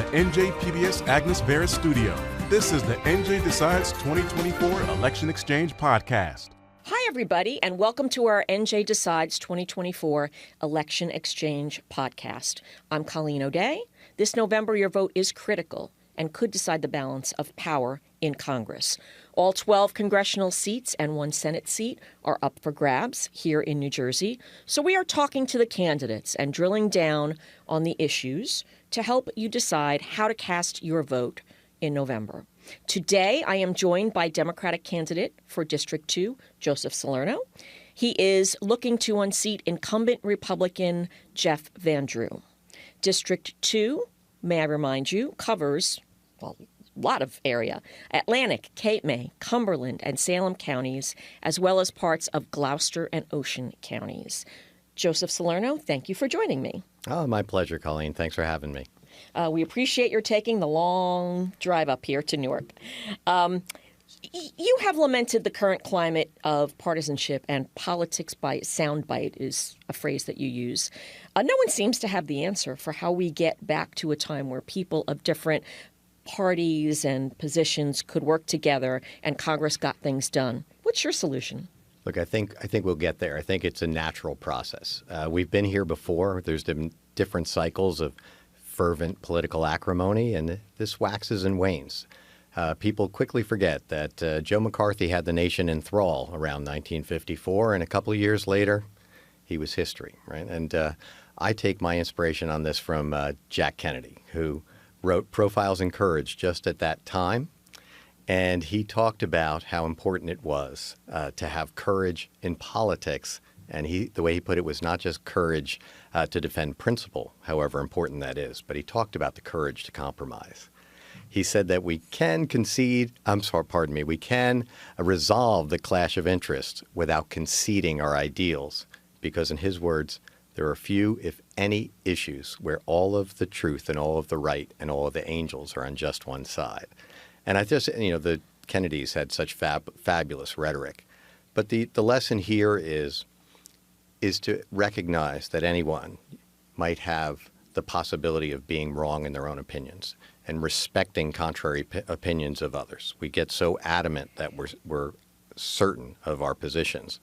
the NJPBS Agnes Vera studio. This is the NJ Decides 2024 Election Exchange podcast. Hi, everybody, and welcome to our NJ Decides 2024 Election Exchange podcast. I'm Colleen O'Day. This November, your vote is critical and could decide the balance of power in Congress. All 12 congressional seats and 1 Senate seat are up for grabs here in New Jersey. So we are talking to the candidates and drilling down on the issues to help you decide how to cast your vote in November. Today, I am joined by Democratic candidate for District 2, Joseph Salerno. He is looking to unseat incumbent Republican Jeff Van Drew. District 2, may I remind you, covers, well, a lot of area: Atlantic, Cape May, Cumberland, and Salem counties, as well as parts of Gloucester and Ocean counties. Joseph Salerno, thank you for joining me. Oh, my pleasure, Colleen. Thanks for having me. We appreciate your taking the long drive up here to Newark. You have lamented the current climate of partisanship, and politics by soundbite is a phrase that you use. No one seems to have the answer for how we get back to a time where people of different parties and positions could work together and Congress got things done. What's your solution? Look, I think we'll get there. I think it's a natural process. We've been here before. There's been different cycles of fervent political acrimony, and this waxes and wanes. People quickly forget that Joe McCarthy had the nation in thrall around 1954, and a couple of years later, he was history, right? And I take my inspiration on this from Jack Kennedy, who wrote Profiles in Courage just at that time. And he talked about how important it was to have courage in politics. And the way he put it was not just courage to defend principle, however important that is, but he talked about the courage to compromise. He said that we can we can resolve the clash of interests without conceding our ideals, because in his words, there are few, if any, issues where all of the truth and all of the right and all of the angels are on just one side. And I just, the Kennedys had such fabulous rhetoric. But the lesson here is to recognize that anyone might have the possibility of being wrong in their own opinions and respecting contrary opinions of others. We get so adamant that we're certain of our positions.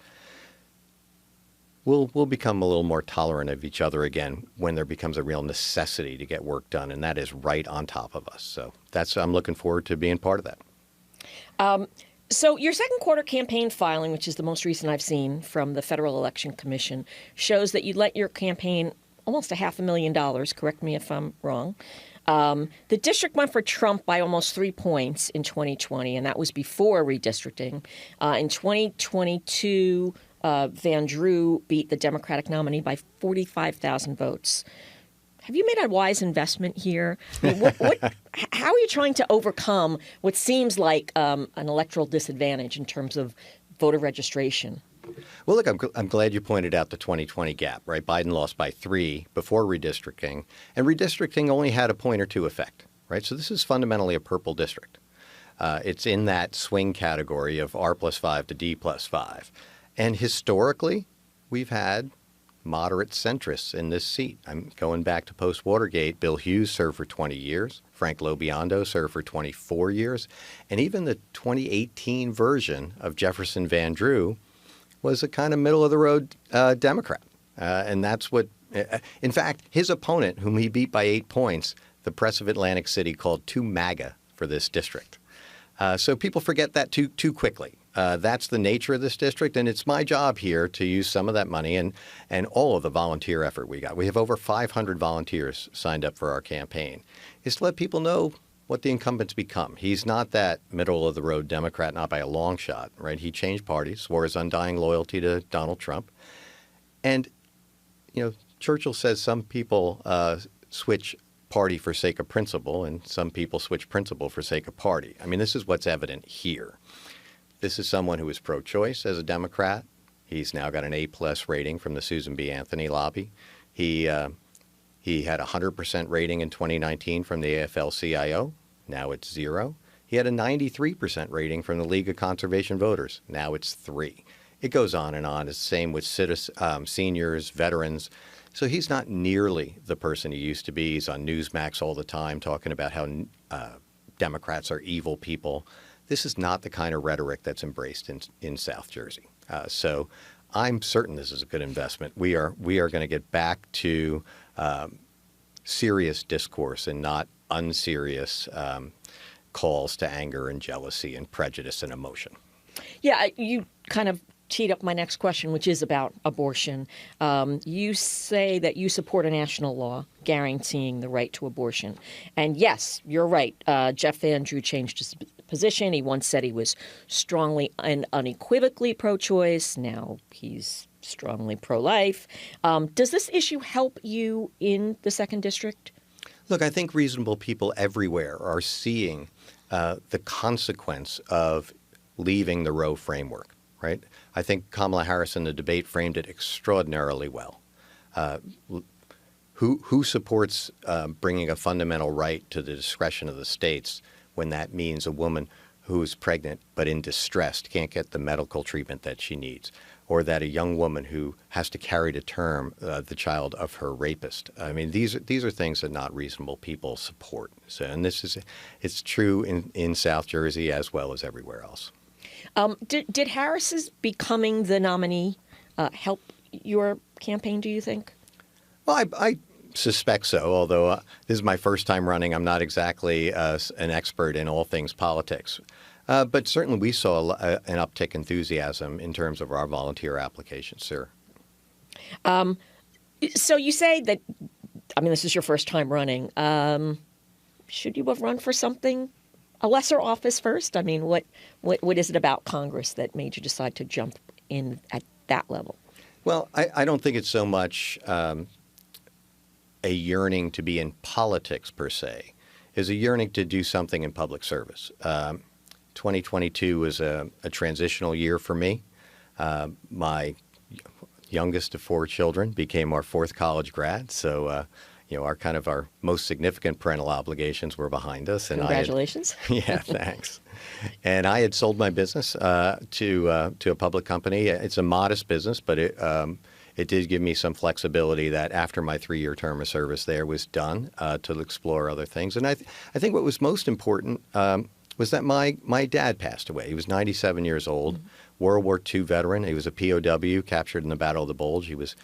We'll become a little more tolerant of each other again when there becomes a real necessity to get work done, and that is right on top of us. So I'm looking forward to being part of that. So your second quarter campaign filing, which is the most recent I've seen from the Federal Election Commission, shows that you let your campaign almost $500,000. Correct me if I'm wrong. The district went for Trump by almost 3 points in 2020, and that was before redistricting. In 2022, Van Drew beat the Democratic nominee by 45,000 votes. Have you made a wise investment here? I mean, how are you trying to overcome what seems like an electoral disadvantage in terms of voter registration? Well, look, I'm glad you pointed out the 2020 gap, right? Biden lost by 3 before redistricting, and redistricting only had a point or two effect, right? So this is fundamentally a purple district. It's in that swing category of R+5 to D+5. And historically, we've had moderate centrists in this seat. I'm going back to post-Watergate. Bill Hughes served for 20 years. Frank Lobiondo served for 24 years. And even the 2018 version of Jefferson Van Drew was a kind of middle-of-the-road Democrat. And that's what – in fact, his opponent, whom he beat by 8 points, the press of Atlantic City called too MAGA for this district. So people forget that too quickly. That's the nature of this district, and it's my job here to use some of that money and all of the volunteer effort we got. We have over 500 volunteers signed up for our campaign. Is to let people know what the incumbent's become. He's not that middle-of-the-road Democrat, not by a long shot, right? He changed parties, swore his undying loyalty to Donald Trump. And, Churchill says some people switch party for sake of principle, and some people switch principle for sake of party. I mean, this is what's evident here. This is someone who is pro-choice as a Democrat. He's now got an A+ rating from the Susan B. Anthony lobby. He had a 100% rating in 2019 from the AFL-CIO. Now it's 0. He had a 93% rating from the League of Conservation Voters. Now it's 3. It goes on and on. It's the same with seniors, veterans. So he's not nearly the person he used to be. He's on Newsmax all the time talking about how Democrats are evil people. This is not the kind of rhetoric that's embraced in South Jersey. So I'm certain this is a good investment. We are going to get back to serious discourse and not unserious calls to anger and jealousy and prejudice and emotion. Yeah, you kind of teed up my next question, which is about abortion. You say that you support a national law guaranteeing the right to abortion. And yes, you're right. Jeff Van Drew changed his position. He once said he was strongly and unequivocally pro-choice. Now he's strongly pro-life. Does this issue help you in the 2nd District? Look, I think reasonable people everywhere are seeing the consequence of leaving the Roe framework, right? I think Kamala Harris in the debate framed it extraordinarily well. Who supports bringing a fundamental right to the discretion of the states when that means a woman who is pregnant but in distress can't get the medical treatment that she needs, or that a young woman who has to carry to term the child of her rapist? I mean, these are things that not reasonable people support. So, and it's true in South Jersey as well as everywhere else. Did Harris's becoming the nominee help your campaign, do you think? Well, I suspect so, although this is my first time running. I'm not exactly an expert in all things politics. But certainly we saw an uptick in enthusiasm in terms of our volunteer applications, sir. So you say that, I mean, this is your first time running. Should you have run for something, a lesser office first? I mean, what is it about Congress that made you decide to jump in at that level? Well, I don't think it's so much a yearning to be in politics per se, is a yearning to do something in public service. 2022 was a transitional year for me. My youngest of 4 children became our 4th college grad, so our most significant parental obligations were behind us. And congratulations! Yeah, thanks. And I had sold my business to a public company. It's a modest business, but it did give me some flexibility that after my 3-year term of service there was done to explore other things. And I think what was most important was that my dad passed away. He was 97 years old, World War II veteran. He was a POW captured in the Battle of the Bulge. He was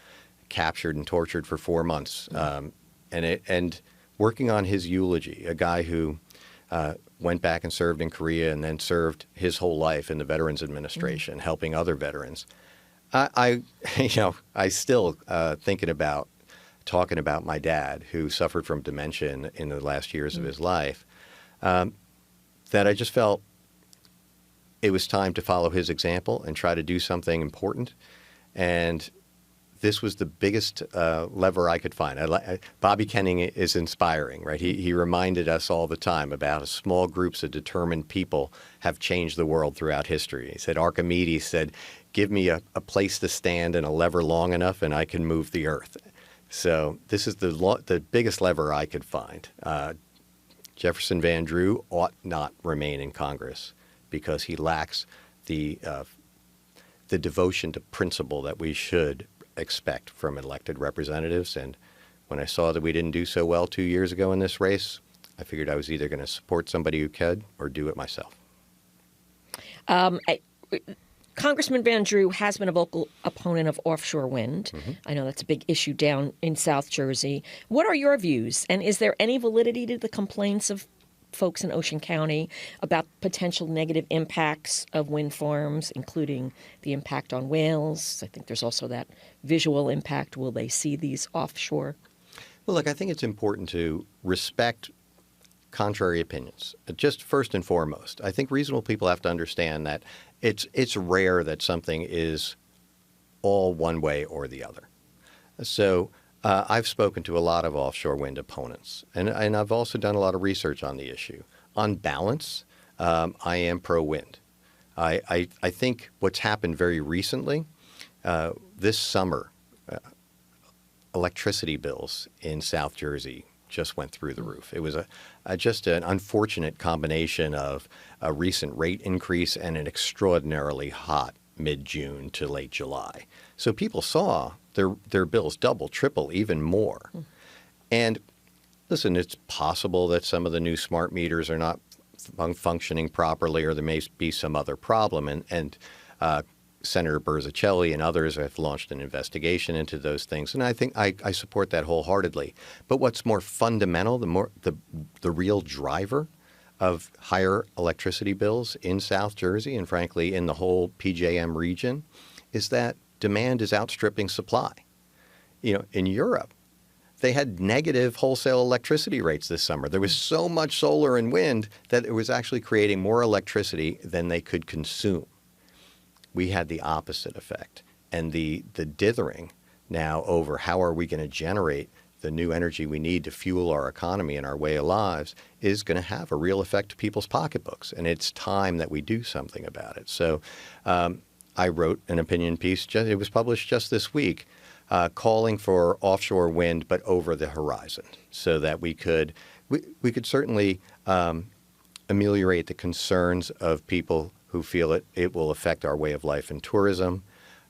captured and tortured for 4 months. And working on his eulogy, a guy who went back and served in Korea and then served his whole life in the Veterans Administration, helping other veterans. I still thinking about talking about my dad, who suffered from dementia in the last years of his life, that I just felt it was time to follow his example and try to do something important. And this was the biggest lever I could find. Bobby Kenning is inspiring, right? He reminded us all the time about how small groups of determined people have changed the world throughout history. He said, Archimedes said, give me a place to stand and a lever long enough and I can move the earth. So this is the biggest lever I could find. Jefferson Van Drew ought not remain in Congress because he lacks the devotion to principle that we should expect from elected representatives. And when I saw that we didn't do so well 2 years ago in this race, I figured I was either going to support somebody who could or do it myself. Congressman Van Drew has been a vocal opponent of offshore wind. I know that's a big issue down in South Jersey. What are your views? And is there any validity to the complaints of folks in Ocean County about potential negative impacts of wind farms, including the impact on whales? I think there's also that visual impact. Will they see these offshore? Well, look, I think it's important to respect contrary opinions. Just first and foremost, I think reasonable people have to understand that it's rare that something is all one way or the other. So I've spoken to a lot of offshore wind opponents, and I've also done a lot of research on the issue. On balance, I am pro-wind. I think what's happened very recently, this summer, electricity bills in South Jersey just went through the roof. It was just an unfortunate combination of a recent rate increase and an extraordinarily hot mid-June to late July. So people saw their bills double, triple, even more. And listen, it's possible that some of the new smart meters are not functioning properly, or there may be some other problem. And Senator Berzicelli and others have launched an investigation into those things, and I think I support that wholeheartedly. But what's more fundamental, the real driver of higher electricity bills in South Jersey and frankly in the whole PJM region is that demand is outstripping supply. In Europe, they had negative wholesale electricity rates this summer. There was so much solar and wind that it was actually creating more electricity than they could consume. We had the opposite effect. And the dithering now over how are we going to generate the new energy we need to fuel our economy and our way of lives is going to have a real effect to people's pocketbooks. And it's time that we do something about it. So I wrote an opinion piece, it was published just this week, calling for offshore wind, but over the horizon, so that we could certainly ameliorate the concerns of people who feel it will affect our way of life and tourism.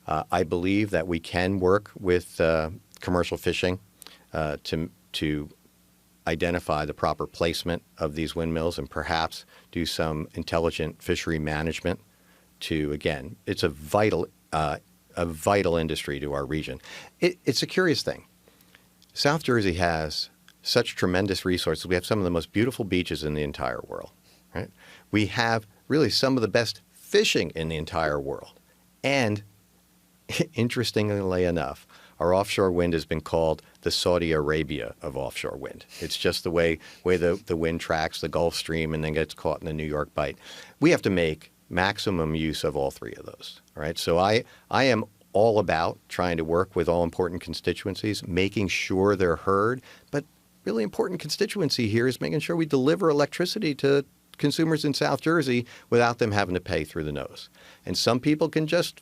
I believe that we can work with commercial fishing to identify the proper placement of these windmills and perhaps do some intelligent fishery management to, again, it's a vital industry to our region. It's a curious thing. South Jersey has such tremendous resources. We have some of the most beautiful beaches in the entire world, right? We have really some of the best fishing in the entire world. And interestingly enough, our offshore wind has been called the Saudi Arabia of offshore wind. It's just the way the wind tracks the Gulf Stream and then gets caught in the New York Bight. We have to make maximum use of all three of those. All right. So I am all about trying to work with all important constituencies, making sure they're heard. But really important constituency here is making sure we deliver electricity to consumers in South Jersey without them having to pay through the nose. And some people can just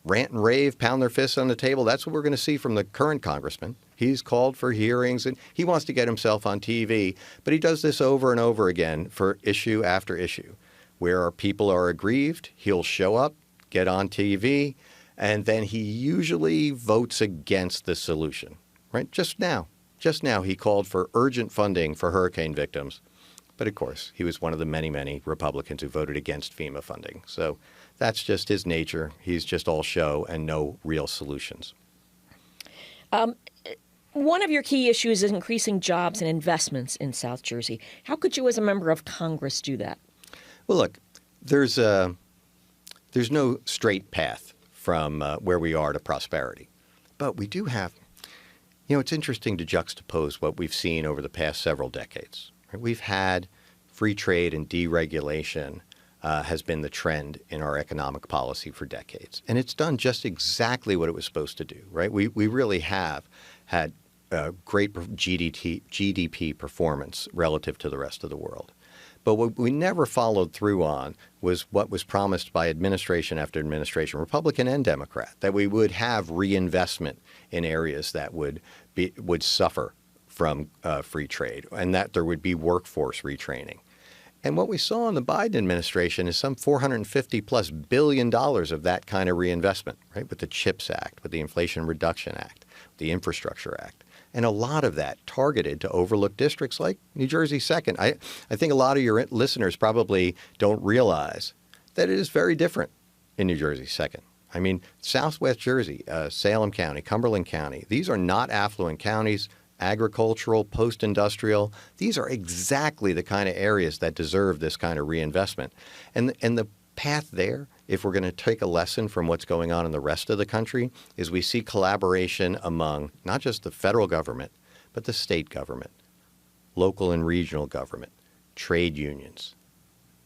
rant and rave, pound their fists on the table. That's what we're going to see from the current congressman. He's called for hearings and he wants to get himself on TV. But he does this over and over again for issue after issue. Where our people are aggrieved, he'll show up, get on TV, and then he usually votes against the solution. Right? Just now he called for urgent funding for hurricane victims. But of course, he was one of the many, many Republicans who voted against FEMA funding. So that's just his nature. He's just all show and no real solutions. One of your key issues is increasing jobs and investments in South Jersey. How could you as a member of Congress do that? Well, look, there's no straight path from where we are to prosperity. But we do have, it's interesting to juxtapose what we've seen over the past several decades. Right? We've had free trade and deregulation has been the trend in our economic policy for decades. And it's done just exactly what it was supposed to do, right? We really have had great GDP performance relative to the rest of the world. But what we never followed through on was what was promised by administration after administration, Republican and Democrat, that we would have reinvestment in areas that would suffer from free trade and that there would be workforce retraining. And what we saw in the Biden administration is some $450+ billion of that kind of reinvestment, right? With the CHIPS Act, with the Inflation Reduction Act, the Infrastructure Act. And a lot of that targeted to overlooked districts like New Jersey 2nd. I think a lot of your listeners probably don't realize that it is very different in New Jersey 2nd. I mean, Southwest Jersey, Salem County, Cumberland County, these are not affluent counties, agricultural, post-industrial. These are exactly the kind of areas that deserve this kind of reinvestment. And the path there, if we're going to take a lesson from what's going on in the rest of the country, is we see collaboration among not just the federal government, but the state government, local and regional government, trade unions,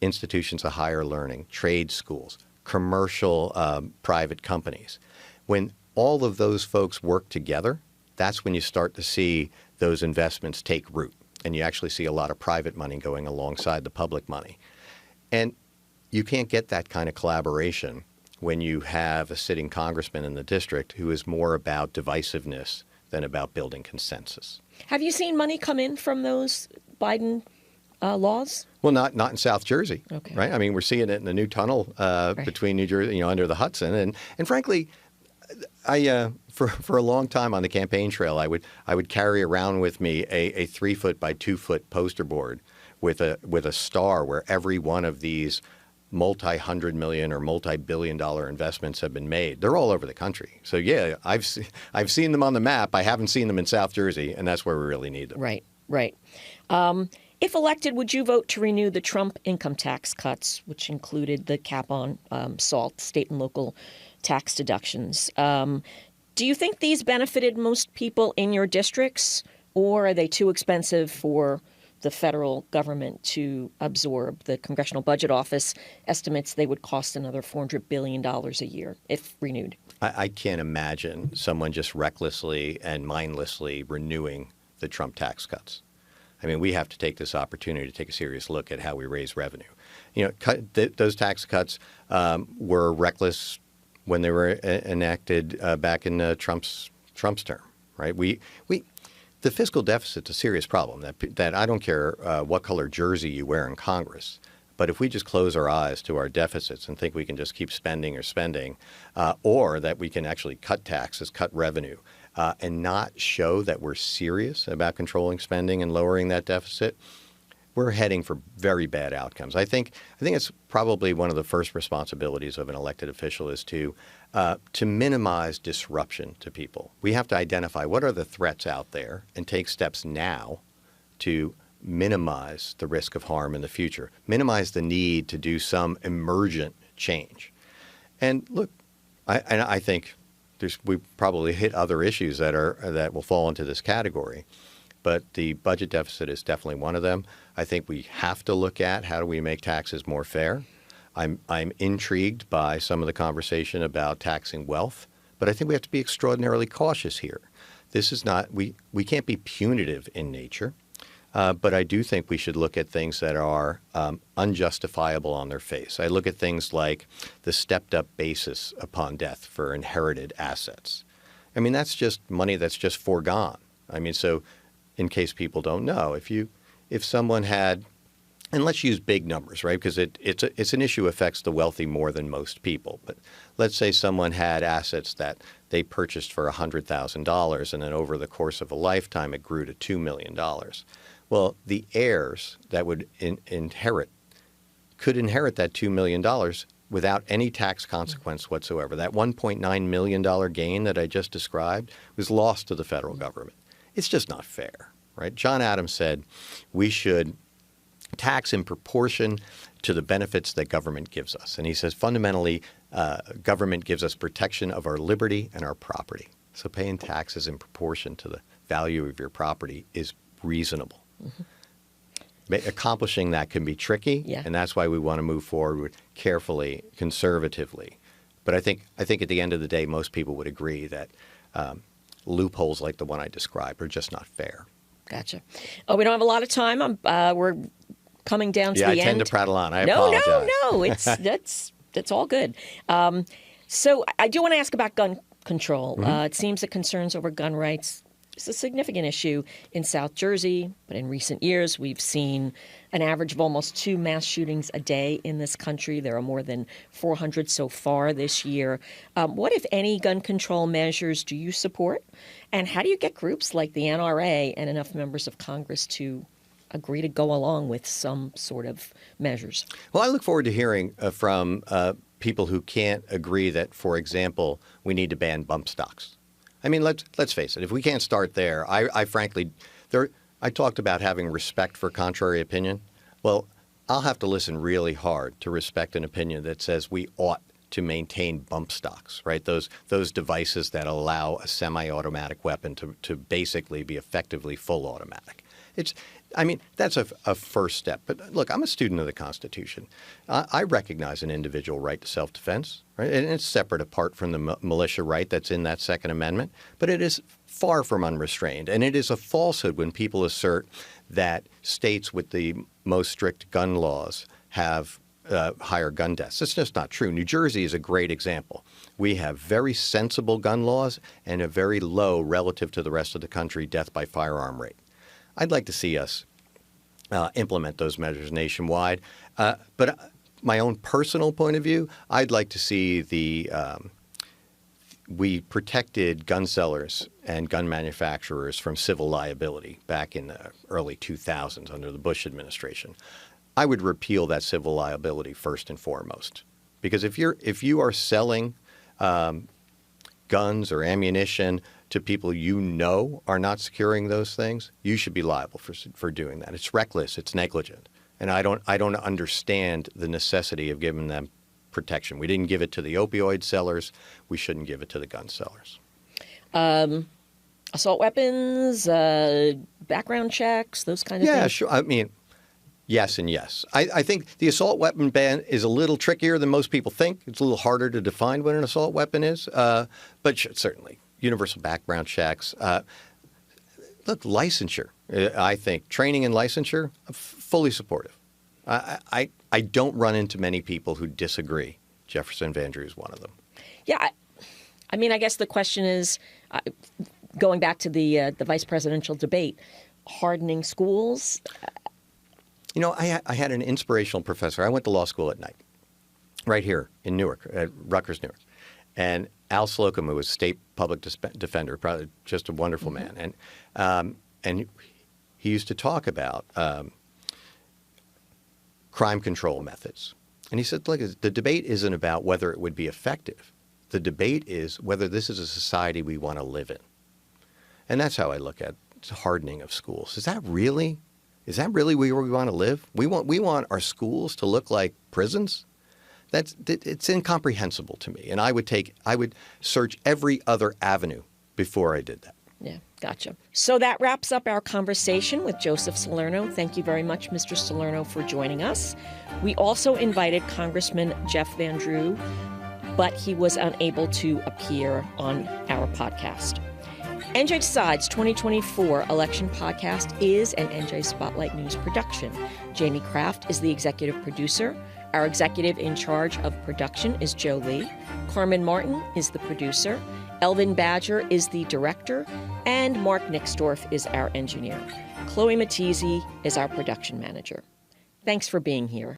institutions of higher learning, trade schools, commercial private companies. When all of those folks work together, that's when you start to see those investments take root. And you actually see a lot of private money going alongside the public money. And you can't get that kind of collaboration when you have a sitting congressman in the district who is more about divisiveness than about building consensus. Have you seen money come in from those Biden laws? Well, not in South Jersey, okay. Right? I mean, we're seeing it in the new tunnel right. between New Jersey, under the Hudson. And frankly, For a long time on the campaign trail, I would carry around with me a 3-foot by 2-foot poster board with a star where every one of these multi-hundred million or multi-billion-dollar investments have been made. They're all over the country. So yeah, I've seen them on the map. I haven't seen them in South Jersey, and that's where we really need them. Right, right. If elected, would you vote to renew the Trump income tax cuts, which included the cap on SALT, state and local tax deductions? Do you think these benefited most people in your districts, or are they too expensive for the federal government to absorb? The Congressional Budget Office estimates they would cost another $400 billion a year if renewed. I can't imagine someone just recklessly and mindlessly renewing the Trump tax cuts. I mean, we have to take this opportunity to take a serious look at how we raise revenue. You know, those tax cuts were reckless when they were enacted back in Trump's term, right? The fiscal deficit's a serious problem that I don't care what color jersey you wear in Congress. But if we just close our eyes to our deficits and think we can just keep spending, or that we can actually cut taxes, cut revenue, and not show that we're serious about controlling spending and lowering that deficit, we're heading for very bad outcomes. I think it's probably one of the first responsibilities of an elected official is to minimize disruption to people. We have to identify what are the threats out there and take steps now to minimize the risk of harm in the future, minimize the need to do some emergent change. And look, I think we probably hit other issues that will fall into this category, but the budget deficit is definitely one of them. I think we have to look at how do we make taxes more fair. I'm intrigued by some of the conversation about taxing wealth, but I think we have to be extraordinarily cautious here. This is not we can't be punitive in nature, but I do think we should look at things that are unjustifiable on their face. I look at things like the stepped-up basis upon death for inherited assets. I mean, that's just money that's just foregone. I mean, so in case people don't know, if someone had, and let's use big numbers, right? Because it's an issue that affects the wealthy more than most people. But let's say someone had assets that they purchased for $100,000, and then over the course of a lifetime, it grew to $2 million. Well, the heirs that would inherit could inherit that $2 million without any tax consequence whatsoever. That $1.9 million gain that I just described was lost to the federal government. It's just not fair, right? John Adams said we should tax in proportion to the benefits that government gives us. And he says fundamentally, government gives us protection of our liberty and our property. So paying taxes in proportion to the value of your property is reasonable. Mm-hmm. Accomplishing that can be tricky, and that's why we want to move forward carefully, conservatively. But I think at the end of the day, most people would agree that loopholes like the one I described are just not fair. Gotcha. Oh, we don't have a lot of time. We're coming down to the end. Yeah, I tend to prattle on. I apologize. No. That's all good. So I do want to ask about gun control. Mm-hmm. It seems that concerns over gun rights is a significant issue in South Jersey, but in recent years we've seen an average of almost 2 mass shootings a day in this country. There are more than 400 so far this year. What, if any, gun control measures do you support? And how do you get groups like the NRA and enough members of Congress to agree to go along with some sort of measures? Well, I look forward to hearing from people who can't agree that, for example, we need to ban bump stocks. I mean, let's face it. If we can't start there, I frankly, I talked about having respect for contrary opinion. Well, I'll have to listen really hard to respect an opinion that says we ought to maintain bump stocks, right? Those devices that allow a semi-automatic weapon to basically be effectively full automatic. That's a first step. But look, I'm a student of the Constitution. I recognize an individual right to self-defense, right? And it's separate apart from the militia right that's in that Second Amendment. But it is far from unrestrained. And it is a falsehood when people assert that states with the most strict gun laws have higher gun deaths. It's just not true. New Jersey is a great example. We have very sensible gun laws and a very low, relative to the rest of the country, death by firearm rate. I'd like to see us implement those measures nationwide. But my own personal point of view, I'd like to see we protected gun sellers and gun manufacturers from civil liability back in the early 2000s under the Bush administration. I would repeal that civil liability first and foremost, because if you are selling guns or ammunition to people you know are not securing those things, you should be liable for doing that. It's reckless. It's negligent, and I don't understand the necessity of giving them protection. We didn't give it to the opioid sellers. We shouldn't give it to the gun sellers. Assault weapons, background checks, those kind of things? Yeah, sure. I mean, yes and yes. I think the assault weapon ban is a little trickier than most people think. It's a little harder to define what an assault weapon is, but certainly universal background checks. Look, licensure. I think training and licensure, fully supportive. I don't run into many people who disagree. Jefferson Van Drew is one of them. Yeah, I mean, I guess the question is, going back to the vice presidential debate, hardening schools. You know, I had an inspirational professor. I went to law school at night, right here in Newark, at Rutgers, Newark. And Al Slocum, who was state public defender, probably just a wonderful man. And he used to talk about crime control methods. And he said, look, the debate isn't about whether it would be effective. The debate is whether this is a society we want to live in. And that's how I look at hardening of schools. Is that really where we want to live? We want our schools to look like prisons? It's incomprehensible to me. And I would search every other avenue before I did that. Yeah, gotcha. So that wraps up our conversation with Joseph Salerno. Thank you very much, Mr. Salerno, for joining us. We also invited Congressman Jeff Van Drew, but he was unable to appear on our podcast. NJ Decides 2024 election podcast is an NJ Spotlight News production. Jamie Kraft is the executive producer. Our executive in charge of production is Joe Lee. Carmen Martin is the producer. Elvin Badger is the director. And Mark Nixdorf is our engineer. Chloe Mattizi is our production manager. Thanks for being here.